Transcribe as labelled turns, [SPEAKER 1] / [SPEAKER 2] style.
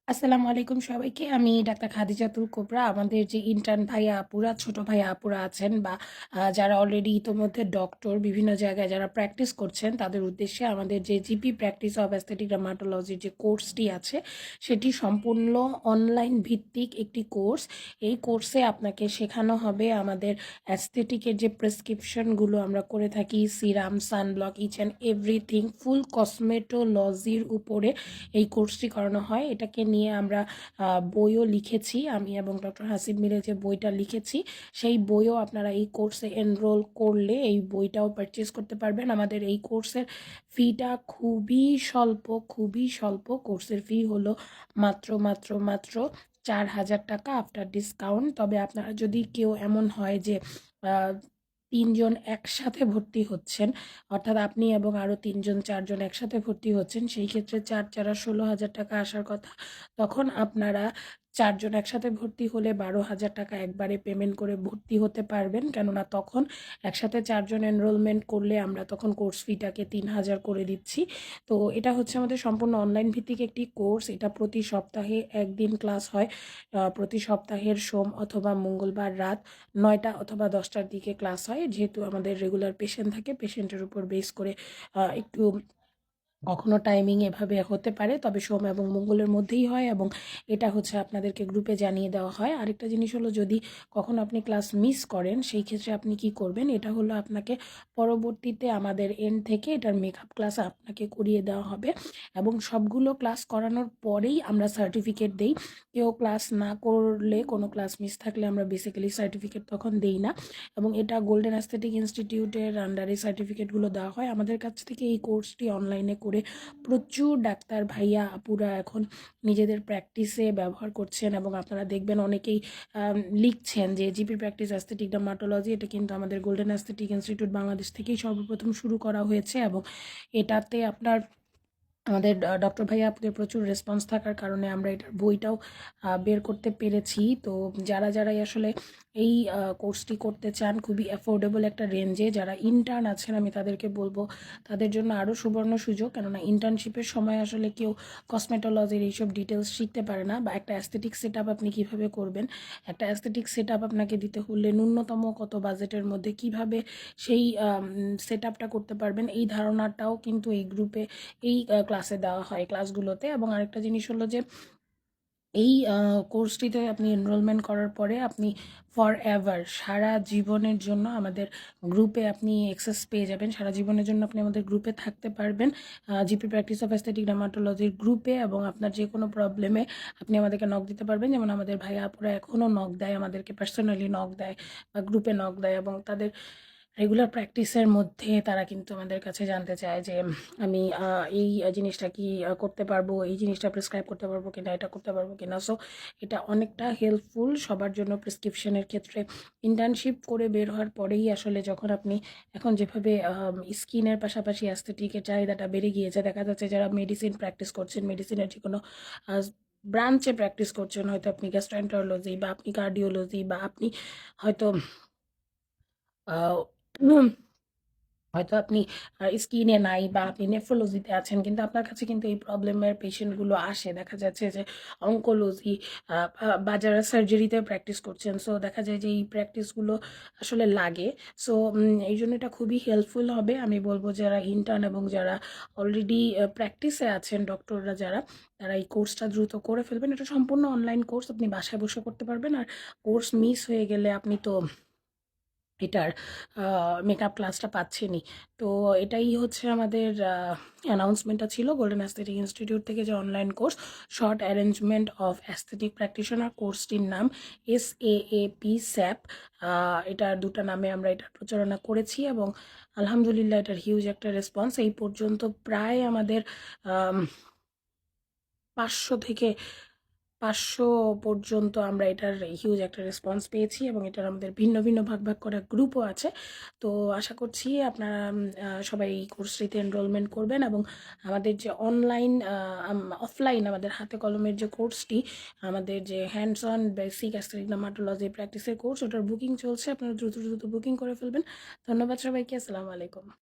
[SPEAKER 1] আসসালামু আলাইকুম সবাইকে। আমি ডাক্তার খাদিজাতুল কোবরা। আমাদের যে ইন্টার্ন ভাইয়া আপুরা, ছোট ভাইয়া আপুরা আছেন বা যারা অলরেডি ইতোমধ্যে ডক্টর বিভিন্ন জায়গায় যারা প্র্যাকটিস করছেন, তাদের উদ্দেশ্যে আমাদের যে জিপি প্র্যাকটিস অফ অ্যাস্থেটিক ডার্মাটোলজির যে কোর্সটি আছে, সেটি সম্পূর্ণ অনলাইন ভিত্তিক একটি কোর্স। এই কোর্সে আপনাকে শেখানো হবে আমাদের অ্যাস্থেটিকের যে প্রেসক্রিপশনগুলো আমরা করে থাকি, serum, sunblock, each and everything full কসমেটোলজির উপরে এই কোর্সটি করানো হয়। এটাকে নিয়ে আমরা বইও লিখেছি, আমি এবং ডক্টর হাসিব মিলে যে বইটা লিখেছি, সেই বইও আপনারা এই কোর্সে এনরোল করলে এই বইটাও পারচেস করতে পারবেন। আমাদের এই কোর্সের ফিটা খুবই স্বল্প। কোর্সের ফি হলো মাত্র 4,000 টাকা আফটার ডিসকাউন্ট। তবে আপনারা যদি কেউ এমন হয় যে 3 জন একসাথে ভর্তি হচ্ছেন, অর্থাৎ আপনি এবং আরও 3 জন 4 জন একসাথে ভর্তি হচ্ছেন, সেই ক্ষেত্রে 4 × 4 = 16,000 টাকা আসার কথা। তখন আপনারা 4 জন একসাথে ভর্তি হলে 12,000 টাকা একবারে পেমেন্ট করে ভর্তি হতে পারবেন, কেননা তখন একসাথে 4 জন এনরোলমেন্ট করলে আমরা তখন কোর্স ফিটাকে 3,000 করে দিচ্ছি। তো এটা হচ্ছে আমাদের সম্পূর্ণ অনলাইন ভিত্তিক একটি কোর্স। এটা প্রতি সপ্তাহে একদিন ক্লাস হয়। প্রতি সপ্তাহের সোম অথবা মঙ্গলবার রাত 9টা অথবা 10টার দিকে ক্লাস হয়। যেহেতু আমাদের রেগুলার পেশেন্ট থাকে, পেশেন্টের উপর বেস করে একটু কখনো টাইমিং এভাবে হতে পারে, তবে সোম এবং মঙ্গলের মধ্যেই হয় এবং এটা হচ্ছে আপনাদেরকে গ্রুপে জানিয়ে দেওয়া হয়। আরেকটা জিনিস হলো, যদি কখনো আপনি ক্লাস মিস করেন, সেই ক্ষেত্রে আপনি কি করবেন, এটা হলো আপনাকে পরবর্তীতে আমাদের এন্ড থেকে এটার মেকআপ ক্লাস আপনাকে করিয়ে দেওয়া হবে এবং সবগুলো ক্লাস করানোর পরেই আমরা সার্টিফিকেট দেই। কেউ ক্লাস না করলে, কোনো ক্লাস মিস থাকলে আমরা বেসিক্যালি সার্টিফিকেট তখন দেই না এবং এটা গোল্ডেন অ্যাস্থেটিক ইনস্টিটিউটের আন্ডারে সার্টিফিকেটগুলো দেওয়া হয়। আমাদের কাছ থেকে এই কোর্সটি অনলাইনে করে প্রচুর ডাক্তার ভাইয়া আপুরা এখন নিজেদের প্র্যাকটিসে ব্যবহার করছেন এবং আপনারা দেখবেন অনেকেই লিখছেন যে জিপি প্র্যাকটিস অ্যাস্থেটিক ডার্মাটোলজি, এটা কিন্তু আমাদের গোল্ডেন অ্যাস্থেটিক ইনস্টিটিউট বাংলাদেশ থেকেই সর্বপ্রথম শুরু করা হয়েছে এবং এটাতে আপনার আমাদের ডক্টর ভাইয়া আপুদের প্রচুর রেসপন্স থাকার কারণে আমরা এটার বইটাও বের করতে পেরেছি। তো যারাই আসলে এই কোর্সটি করতে চান খুবই অ্যাফোর্ডেবল একটা রেঞ্জে, যারা ইন্টার্ন আছেন আমি তাদেরকে বলবো তাদের জন্য আরও সুবর্ণ সুযোগ, কেননা ইন্টার্নশিপের সময় আসলে কেউ কসমেটোলজির এইসব ডিটেলস শিখতে পারে না, বা একটা অ্যাস্থেটিক সেট আপ আপনি কীভাবে করবেন, একটা অ্যাস্থেটিক সেট আপ আপনাকে দিতে হলে ন্যূনতম কত বাজেটের মধ্যে কিভাবে সেই সেট আপটা করতে পারবেন, এই ধারণাটাও কিন্তু এই গ্রুপে এই ক্লাসে দেওয়া হয়, ক্লাসগুলোতে। এবং আরেকটা জিনিস হলো যে এই কোর্সটিতে আপনি এনরোলমেন্ট করার পরে আপনি ফর এভার সারা জীবনের জন্য আমাদের গ্রুপে আপনি অ্যাক্সেস পেয়ে যাবেন। সারা জীবনের জন্য আপনি আমাদের গ্রুপে থাকতে পারবেন, জিপি প্র্যাকটিস অফ অ্যাস্থেটিক ডার্মাটোলজির গ্রুপে, এবং আপনার যে কোনো প্রবলেমে আপনি আমাদেরকে নক দিতে পারবেন। যেমন আমাদের ভাইয়া আপুরা এখনও নক দেয়, আমাদেরকে পার্সোনালি নক দেয় বা গ্রুপে নক দেয়, এবং তাদের রেগুলার প্র্যাকটিসের মধ্যে তারা কিন্তু আমাদের কাছে জানতে চায় যে আমি এই জিনিসটা কি করতে পারবো, এই জিনিসটা প্রেসক্রাইব করতে পারবো কিনা, এটা করতে পারবো কিনা। সো এটা অনেকটা হেল্পফুল সবার জন্য প্রেসক্রিপশনের ক্ষেত্রে। ইন্টার্নশিপ করে বের হওয়ার পরেই আসলে যখন আপনি এখন যেভাবে স্কিনের পাশাপাশি অ্যাস্থেটিকের চাহিদাটা বেড়ে গিয়েছে, দেখা যাচ্ছে যারা মেডিসিন প্র্যাকটিস করছেন, মেডিসিনের যে কোনো ব্রাঞ্চে প্র্যাকটিস করছেন, হয়তো আপনি গ্যাস্ট্রোএন্টারোলজি বা আপনি কার্ডিওলজি বা আপনি হয়তো আহ, হয়তো আপনি স্কিনে নাই বা আপনি নেফ্রোলজিতে আছেন, কিন্তু আপনার কাছে কিন্তু এই প্রবলেমের পেশেন্টগুলো আসে। দেখা যাচ্ছে যে অঙ্কোলজি বা যারা সার্জারিতে প্র্যাকটিস করছেন, সো দেখা যায় যে এই প্র্যাকটিসগুলো আসলে লাগে। সো এই জন্য এটা খুবই হেল্পফুল হবে। আমি বলবো যারা ইন্টার্ন এবং যারা অলরেডি প্র্যাকটিসে আছেন ডক্টররা, যারা তারা এই কোর্সটা দ্রুত করে ফেলবেন। এটা সম্পূর্ণ অনলাইন কোর্স, আপনি বাসায় বসে করতে পারবেন। আর কোর্স মিস হয়ে গেলে আপনি তো এটার মেকআপ ক্লাসটা পাচ্ছেনই। তো এটাই হচ্ছে আমাদের অ্যানাউন্সমেন্টটা ছিল গোল্ডেন অ্যাস্থেটিক ইনস্টিটিউট থেকে, যে online course short arrangement of aesthetic practitioner, কোর্সটির নাম SAAP স্যাপ। এটার দুটো নামে আমরা এটার প্রচারণা করেছি এবং আলহামদুলিল্লাহ এটার হিউজ একটা রেসপন্স। এই পর্যন্ত প্রায় আমাদের 500 থেকে 500 পর্যন্ত আমরা এটার হিউজ একটা রেসপন্স পেয়েছি এবং এটার আমাদের ভিন্ন ভিন্ন ভাগ করা গ্রুপও আছে। তো আশা করছি আপনারা সবাই এই কোর্সটিতে এনরোলমেন্ট করবেন এবং আমাদের যে অনলাইন অফলাইন আমাদের হাতে কলমের যে কোর্সটি, আমাদের যে hands on basic aesthetic dermatology প্র্যাকটিসের কোর্স, ওটার বুকিং চলছে। আপনারা দ্রুত বুকিং করে ফেলবেন। ধন্যবাদ সবাইকে। আসসালামু আলাইকুম।